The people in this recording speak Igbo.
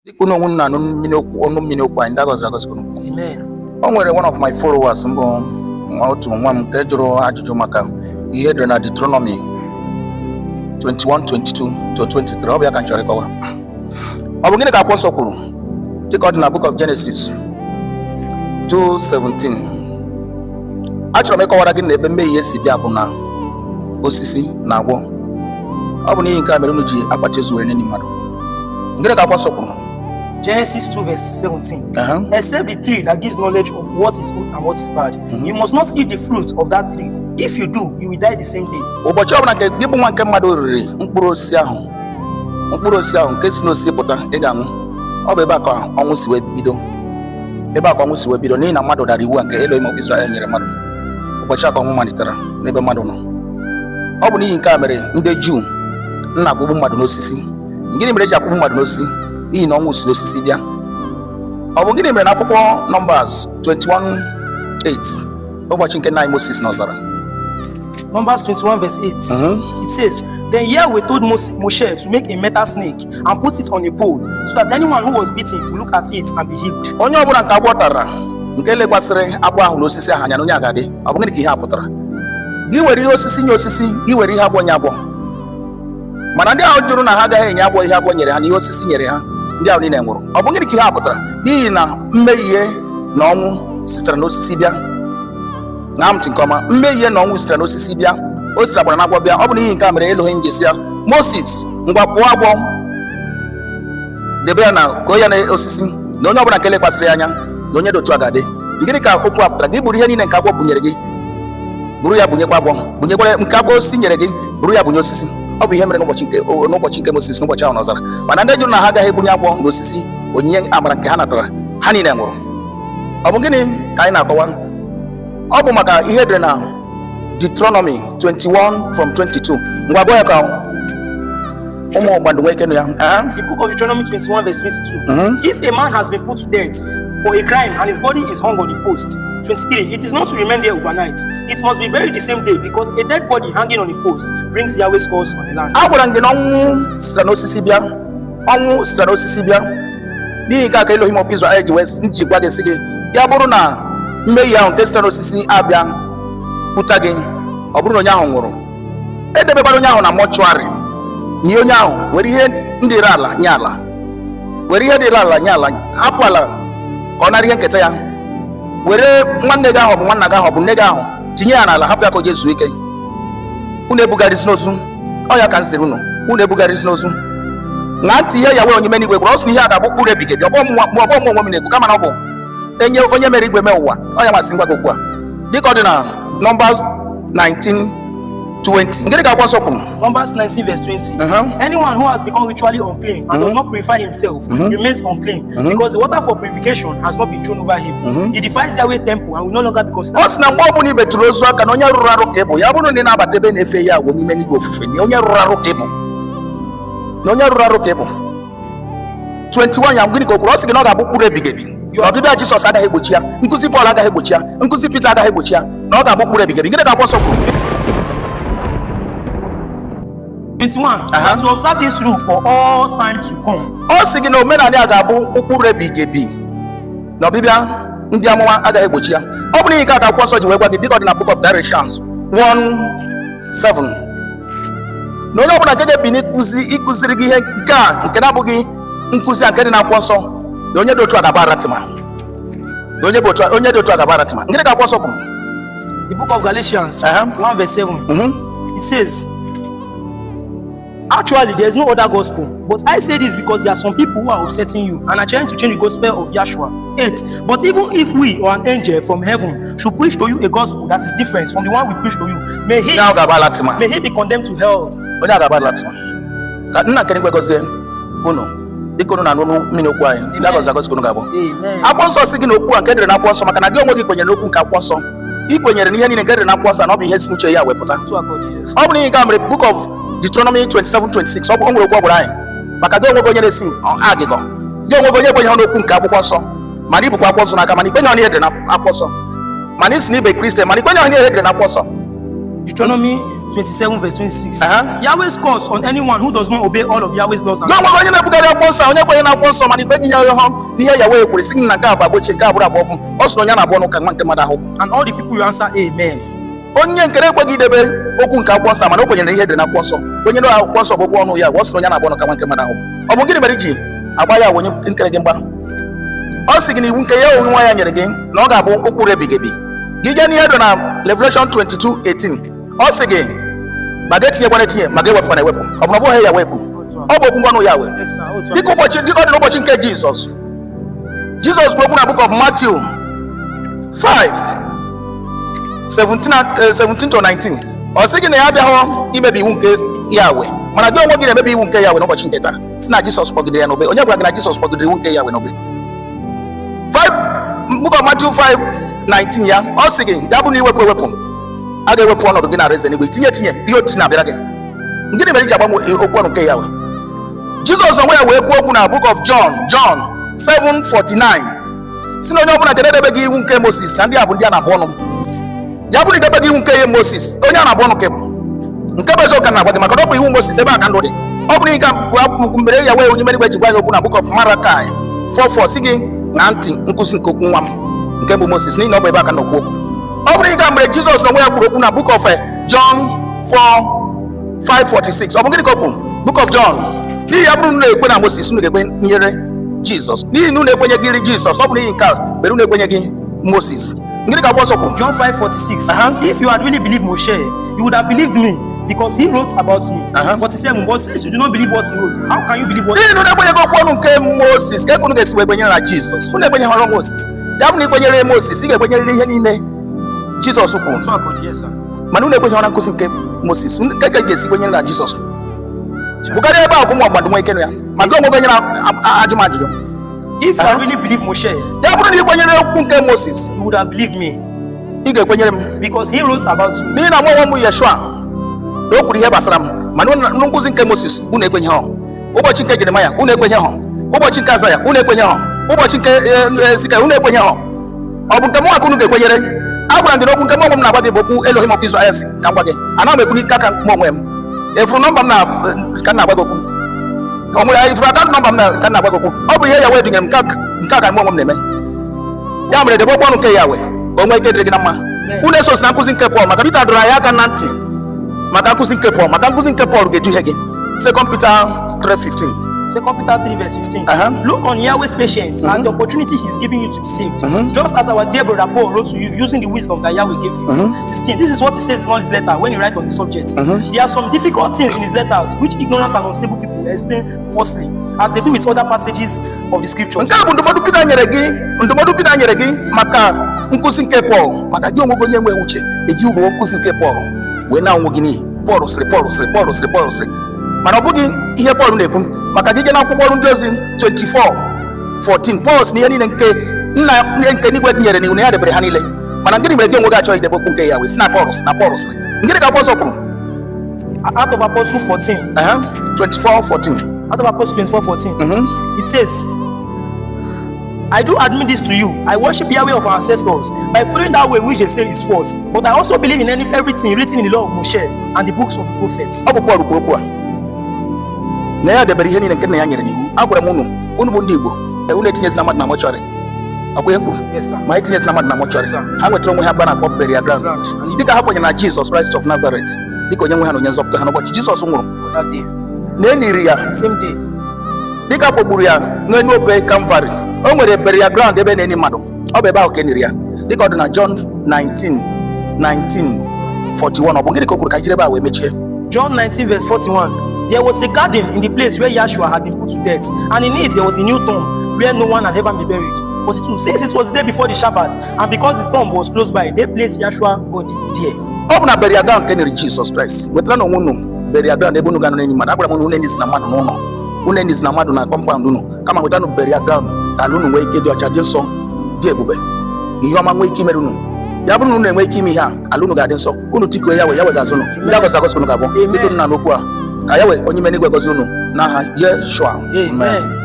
Amen. One of my followers Deuteronomy 21:22 to 23. Take out in the book of Genesis 2:17. Actually, make our again ebe me yes bia bụ na osisi na agwọ. Ọ bụ n'ihi nke a mere unu ji akpachezu ene ni mmadụ. Ngene ka apostle kwuru. Genesis 2:17. Except the tree that gives knowledge of what is good and what is bad. You must not eat the fruit of that tree. If you do, you will die the same day. Ụbọchị ọbụla nke gị bụ nwa nke mmadụ riri mkpụrụ osisi ahụ nke si n'osisi pụta ị ga-anwụ. Ọ bụ ebe a ka ọnwụ si wee bido. N'ihi na mmadụ dara iwu nke Elohim of Israel nyere mmadụ. Ụbọchị a ka ọnwụ malitere n'ebe mmadụ nọ. Ọ bụ n'ihi nke a mere ndị Juu nna akwụgbu mmadụ n'osisi. Gịnị mere eji akwụgbu mmadụ n'osisi? N'ihi na ọnwụ si n'osisi bịa. Ọ bụ gịnị mere na akwụkwọ Numbers 21:8 ụbọchị nke nna Moses n'ọzara? Numbers 21:8. It says, Then Yahweh told Moshe to make a metal snake and put it on a pole, so that anyone who was beaten would look at it and be healed. Onye ọbụla nke agwọ tara nke lekwasịrị agwọ ahụ n'osisi ahụ anya na onye agadi, ọ bụ gịnị ka ihe a pụtara? Gị were ihe osisi nye osisi, gị were ihe agwọ nye agwọ. Mana ndị ahụ jụrụ na ha agaghị enye agwọ ihe agwọ nyere ha na ihe osisi nyere ha, ndị ahụ niile nwụrụ. Ọ bụ gịnị ka ihe a pụtara? N'ihi na mmehie na ọnwụ sitere n'osisi bịa. Na ntị nke ọma, mmehie na ọnwụ sitere n'osisi bịa. O sitekwara na agwọ bịa. Ọ bụ n'ihi nke a mere Elohim ji sị ya, Moses, ngwa pụọ agwọ debe ya na koo ya na osisi, na onye ọbụla nke lekwasịrị ya anya na onye dị otu agadi. Gịnị ka okwu a pụtara? Gị buru ihe niile nke agwọ bunyere gị, buru ya bunyekwa agwọ, bunyekwara nke agwọ osisi nyere gị, buru ya bunye osisi. Ọ bụ ihe mere n'ụbọchị nke Moses, n'ụbọchị ahụ n'ọzara. Mana ndị jụrụ na ha agaghị ebunye agwọ na osisi onyinye amara nke ha natara, ha niile nwụrụ. Ọ bụ gịnị ka anyị na-akọwa? Ọ bụ maka ihe dị na Deuteronomy 21:22. Ngwa gụọ ya ka ụmụ ọgbandụ nwee ike nụ ya. The book of Deuteronomy 21:22. If a man has been put to death for a crime and his body is hung on a post, 23. It is not to remain there overnight. It must be buried the same day, because a dead body hanging on a post brings Yahweh's curse on the land. A gwara gị na ọnwụ sitere n'osisi bịa. Ọnwụ sitere n'osisi bịa. N'ihi nke aka Elohim of Israel ji wee njikwa gị sị gị, ya bụrụ na mmehie ahụ nke sitere n'osisi abịa pụta gị, ọ bụrụ na onye ahụ nwụrụ, edebekwara onye ahụ na mọchụarị. Nye onye ahụ were ihe ndị ire ala nye ala, were ihe dị ire ala nye ala, hapụ ala ka ọ nara ihe nketa ya. Were nwanne gị ahụ bụ nwanna gị ahụ bụ nne gị ahụ tinye ya n'ala, hapụ ya ka o jezuo ike. Unu ebugarịzi n'ozu. Ọ ya ka m sịrị unu ebugarịzi n'ozu. Na ntị ihe ya wee onye mere igwe gwara ọsọ ihe a ga-abụ mkpụrụ ebighị ebi. Ọbọ m onwe m na-ekwu kama na ọ bụ enye onye mere igwe mee ụwa. Ọ ya masị ngwa gị okwu a dịka ọ dị na Numbers 19:20. Ngịnị ka akwụkwọ nsọ kwuru? Numbers 19:20. Anyone who has become ritually unclean and does not purify himself remains unclean, because the water for purification has not been thrown over him. He defies Yahweh's temple and will no longer be considered. Ọ sị na mgbe ọbụla i betụrụ ozu aka na onye rụrụ arụ ka ị bụ, ya bụrụ na ị na-abata ebe na-efe ya agwụ n'ime n'igwe ofufe, na onye rụrụ arụ ka ị bụ, na onye rụrụ arụ ka ị bụ. 21 ya gịnị ka o kwuru? Ọ sị gị na ọ ga-abụ mkpụrụ ebighị ebi. Ọbịbịa Jisọs agaghị egbochi ya, nkụzi Pọl agaghị egbochi ya, nkụzi Pita agaghị egbochi ya, na ọ ga-abụ mkpụrụ ebighị ebi. Gịnị ka akwụkwọ nsọ kwuru? 21. To observe this rule for all time to come. Ọ sị gị na omenala ya ga-abụ ụkpụrụ ebighị ebi, na ọbịbịa ndị amụma agaghị egbochi ya. Ọ bụ n'ihi nke a ka akwụkwọ nsọ ji wee gwa gị dịka ọ dị na Book of Directions 1:7, na onye ọbụla nke ga-ebi ịkụziri gị ihe nke a nke na-abụghị nkụzi nke dị na akwụkwọ nsọ, na onye dị otu a ga-aba aratima. Onye dị otu a ga-aba aratima. Ngịnị ka akwụkwọ nsọ kwuru? The book of Galatians 1:7. It says, Actually, there is no other gospel, but I say this because there are some people who are upsetting you and are trying to change the gospel of Yahshua. 8. But even if we or an angel from heaven should preach to you a gospel that is different from the one we preach to you, may he be condemned to hell. Onye ga-aba aratima. Ka nna nke ngwe gozie unu dịka unu na-anụ mmiri okwu anyị, ndị agọzi agọzi unu ga-abụ. Akwụkwọ nsọ sị gị na okwu a nke dịrị na akwụkwọ nsọ, maka na gị onwe gị kwenyere n'okwu nke akwụkwọ nsọ. Ị kwenyere n'ihe niile nke dịrị na akwụkwọ nsọ, na ọ bụ ihe si n'uche ya wepụta. Ọ bụ n'ihi nke a mere Book of Deuteronomy 27:26. Ọ bụ o nwere okwu ọ gwara anyị maka gị onwe gị onye na-esi agịgọ, gị onwe gị onye kwenyeghị n'okwu nke akwụkwọ nsọ, mana ibukwa akwụkwọ nsọ n'aka, mana ikwenyeghị n'ihe dị na akwụkwọ nsọ, mana isi na ibe Kristian, mana ikwenyeghị n'ihe dị na akwụkwọ nsọ. Deuteronomy 27 verse 26. Uh-huh. Yahweh's curse on anyone who does not obey all of Yahweh's laws and gị onwe onye na-ebugharị akwụkwọ nsọ onye kwenye na akwụkwọ nsọ mana ikpe gị nye ya n'ihe ya wee kwere si gị na nke abụ agbochie nke abụrụ abụọ fụ ọ sị na onye na-abụọ n'ụka nwa nke mmadụ ahụ and all the people will answer amen. onye nkere ekweghị idebe okwu nke akwụkwọ nsọ mana o kwenyere ihe dị na akwụkwọ nsọ onye na akwụkwọ nsọ bụ okwu ọnụ ya ọ sị na onye na-abụọ n'ụka nwa nke mmadụ ahụ ọ bụ gịnị mere iji agba ya onye nkere gị mgba ọ sị gị na iwu nke ya onwe nwa ya nyere gị na ọ ga-abụ okwu ebighị ebi gị jee n'ihe dị na Revelation 22:18 ọ sị gị ma ga-etinyekwana etinye ma ga-ewepụkwana ewepụ ọ bụ na ọ bụghị ya wepụ ọ bụ okwu ngwanụ ya wee dịka ọ dị n'ụbọchị nke Jizọs bụ okwu na book of Matthew 5:17-19 ọ sị gị na ya abịaghị imebi iwu nke Yahweh mana gị onwe gị na-emebi iwu nke Yahweh n'ụbọchị nke taa si na Jizọs kpọgidere ya n'obe onye gwara gị na Jizọs kpọgidere iwu nke Yahweh n'obe book of Matthew 5:19 ya ọ sị gị ya bụ na iwepụ ewepụ a ga-ewepụ ọnọdụ gị na alaeze n'igwe tinye ihe otu na-abịara gị gịnị mere iji agbanwe okwu ọnụ nke Yahweh Jizọs onwe ya wee kwuo okwu na book of John 7:49 si na onye ọbụla nke na-edebeghị iwu nke Moses na ndị a bụ ndị a na-abụ ọnụ ya bụrụ idebeghị iwu nke Moses onye a na-abụ ọnụ nke bụ eziokwu na-agwa gị maka na ọ bụ iwu Moses ebe a ka ndụ dị ọ bụrụ ịga mere ya wee onye mere igwe ji gwa ya okwu na book of Malachi 4:4 si gị na ntị nkụzi nke okwu nwa m nke bụ Moses n'ihi na ọ bụ ebe a ka na okwu okwu ọ bụrụ ịga mere Jizọs na onwe ya kwuru okwu na book of John 4:5-46 ọ bụ gịnị ka o kwuru book of John n'ihi ya bụrụ na ekwe na Moses unu ga-ekwe nyere Jizọs n'ihi na unu ekwenyeghị Jizọs ọ bụ n'ihi nke a mere unu ekwenyeghị Moses gịnị ka akwụkwọ nsọ kwuru John 5:46 if you had really believed Moshe you would have believed me because he wrote about me 47 but since you do not believe what he wrote how can you believe what n'ihi na unu ekwenyeghị okwu ọnụ nke Moses ka unu ga-esi wee kwenyere na Jizọs unu ekwenyeghị Moses ya bụ na ikwenyere Moses ị ga-ekwenyerịrị ihe niile Jizọs kwuru mana unu ekwenyeghị nkụzi nke Moses ka ị ga-esi kwenyere na Jizọs bụkarịa ebe akwụ nwa ọgbandụ nwa ike ya ma gị onwe gị nyere ajụmajụjụ if you really believe Moshe ya bụrụ na ị kwenyere okwu nke Moses you would have believed me ị ga-ekwenyere m because he wrote about me n'ihi na nwa m Yeshua na o kwuru ihe gbasara m mana nkụzi nke Moses unu ekwenyeghị ụbọchị nke Jeremaya unu ekwenyeghị ụbọchị nke Azaya unu ekwenyeghị ụbọchị nke Zikaya unu ekwenyeghị ọ bụ nke m nwaka unu ga-ekwenyere a gwara gị na okwu nke m onwe m na-agwa gị bụ okwu Elohim of Israel si ka m gwa gị ana m ekwu n'ike aka m onwe m efuru nọmba m ka m na-agwa gị okwu o nwere ifuru aka nọmba m ka m na-agwa gị okwu ọ bụ ihe Yahweh dunyere m nke a ka m onwe m na-eme ya mere debe okwu ọnụ nke Yahweh onwe ike dịrị gị na mma unu esosi na nkụzi nke Pọl maka Pita dọrọ anyị aka na ntị maka nkụzi nke Pọl ga-eduhie gị 2 Peter 3:15 2 Peter 3:15 Look on Yahweh's patience as the opportunity he is giving you to be saved just as our dear brother Paul wrote to you using the wisdom that Yahweh gave him 16 This is what he says in all his letter when he writes on the subject There are some difficult things in his letters which ignorant and unstable people explain falsely as they do with other passages of the scriptures. Nke a bụ ndụmọdụ Peter nyere gị maka nkụzi nke Pọl maka gị onwe gị onye nwe uche eji uru nkụzi nke Pọl wee na onwe gị n'ihi Pọl sịrị mana ọ bụghị ihe Pọl na-ekwu maka gị na akwụkwọ ọrụ ndị ozi 24:14 Pọl sị na ihe niile nke n'igwe nyere n'iwu na ya debere ha niile mana gịnị mere gị onwe gị achọghị idebe okwu nke Yahweh si na Pọl sịrị gịnị ka Pọl kwuru out of Apostle 14 24:14 out of Apostle 24:14 it says I do admit this to you. I worship Yahweh of our ancestors by following that way which they say is false. But I also believe in everything written in the law of Moshe and the books of the prophets. Ọ bụ Pọl kwuru okwu a na ya debere ihe niile nke nna ya nyere n'iwu. Agwara m unu bụ ndị Igbo unu etinyezina mmadụ na mọchụarị akwa ihe kwuru ma etinyezina mmadụ na mọchụarị ha nwetara onwe ha aba na-akpọ burial ground dịka ha kwenyere na Jesus Christ of Nazareth dịka onye nwe ha na onye nzọpụta ha n'ụbọchị Jizọs nwụrụ na eliri ya same day dịka akpọgburu ya n'elu obe Calvary o nwere burial ground ebe na-eni mmadụ ọ bụ ebe ahụ ka eniri ya dịka ọ dị na John 19:41 ọ bụ gịnị ka o kwuru ka jiri ebe a wee mechie John 19:41 There was a garden in the place where Yahshua had been put to death, and in it there was a new tomb where no one had ever been buried. 42 Since it was the day before the Shabbat, and because the tomb was close by, they placed Yahshua's body there. Ọ bụ na burial ground ka eniri Jesus Christ wetara na onwe unu burial ground ebe unu ga nọ n'enyi mmadụ agwara m unu enyi na mmadụ n'ụlọ unu enyi na mmadụ na compound unu kama wetara burial ground ka ala unu nwee ike dị ọcha dị nsọ dị ebube ihe ọma nwee ike imere unu ya bụrụ na unu enwe ike ime ihe a ala unu ga-adị nsọ unu tikuo ya wee ga-azụ unu ndị agọzi agọzi unu ga-abụ dịka unu na n'okwu a ka ya wee onye ime n'igwe gọzi unu n'aha Yeshua. Amen.